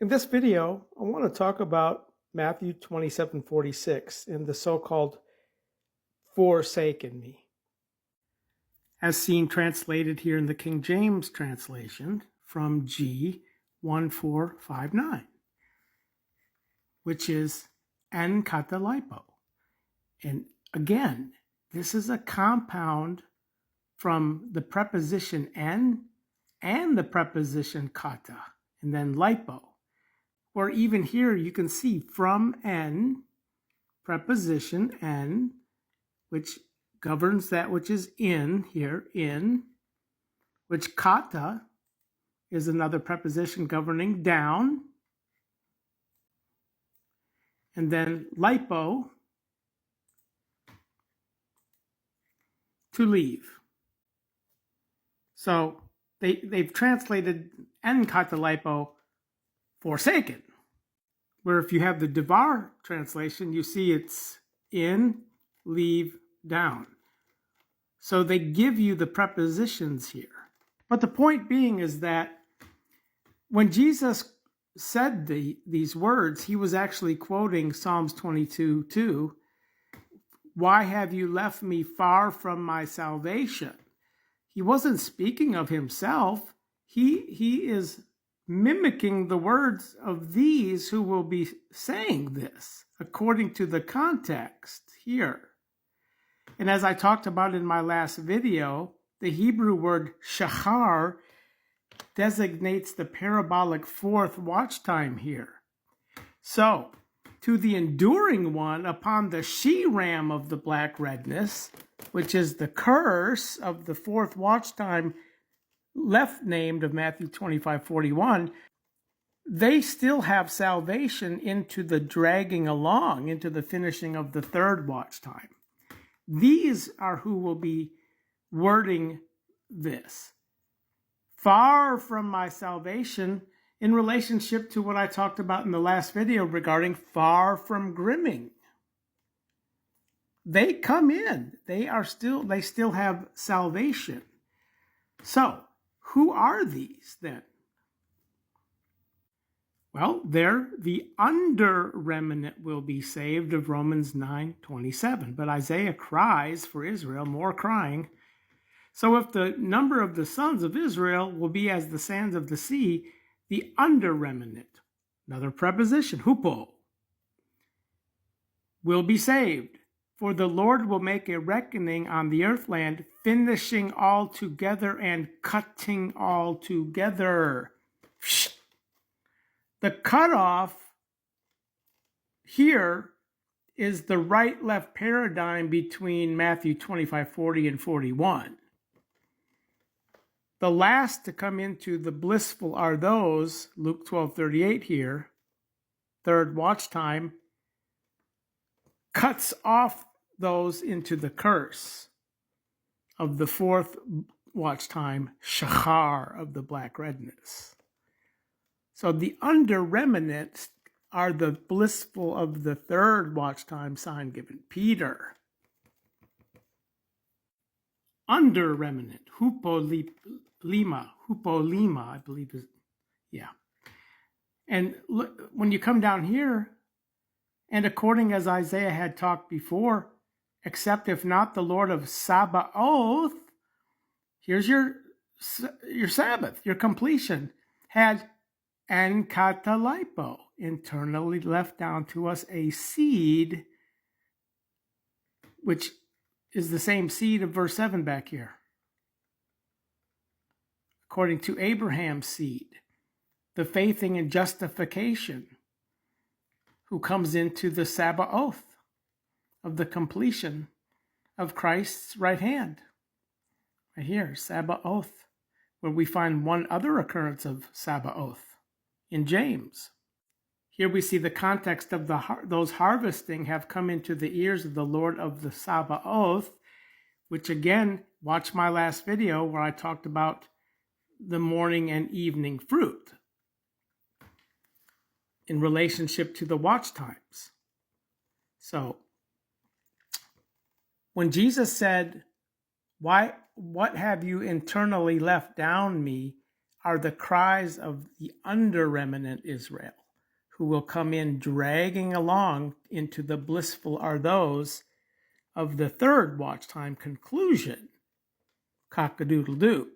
In this video, I want to talk about Matthew 27:46 in the so-called forsaken me. As seen translated here in the King James translation from G 1459, which is en katalipo. And again, this is a compound from the preposition en and the preposition kata, and then lipo. Or even here you can see from en, preposition en, which governs that which is in here, in, which kata is another preposition governing down, and then lipo, to leave. So they've translated en kata lipo, forsaken, where if you have the Devar translation, you see it's in, leave, down. So they give you the prepositions here. But the point being is that when Jesus said these words, he was actually quoting Psalms 22:2. Why have you left me far from my salvation? He wasn't speaking of himself. He is mimicking the words of these who will be saying this according to the context here. And as I talked about in my last video, the Hebrew word shachar designates the parabolic fourth watch time here. So, to the enduring one upon the she-ram of the black redness, which is the curse of the fourth watch time left named of Matthew 25:41, they still have salvation into the dragging along, into the finishing of the third watch time. These are who will be wording this. Far from my salvation, in relationship to what I talked about in the last video regarding far from grimming. They come in. They still have salvation. So, who are these then? Well, they're the under remnant will be saved of Romans 9:27. But Isaiah cries for Israel, more crying. So if the number of the sons of Israel will be as the sands of the sea, the under remnant, another preposition, hupo, will be saved. For the Lord will make a reckoning on the earthland, finishing all together and cutting all together. The cutoff here is the right-left paradigm between Matthew 25:40 and 41. The last to come into the blissful are those, Luke 12:38 here, third watch time, cuts off those into the curse of the fourth watch time, shachar of the black redness. So the under remnants are the blissful of the third watch time sign given Peter. Under remnant, hupolima, I believe is, yeah. And look, when you come down here, and according as Isaiah had talked before, except if not the Lord of Sabaoth, here's your Sabbath, your completion, had en katalipo, internally left down to us a seed, which is the same seed of verse 7 back here. According to Abraham's seed, the faithing and justification, who comes into the Sabaoth of the completion of Christ's right hand. Right here, Sabaoth, where we find one other occurrence of Sabaoth in James. Here we see the context of those harvesting have come into the ears of the Lord of the Sabaoth, which again, watch my last video where I talked about the morning and evening fruit in relationship to the watch times. So, when Jesus said, what have you internally left down me? are the cries of the under-remnant Israel, who will come in dragging along into the blissful are those of the third watch time conclusion. Cock-a-doodle-doo.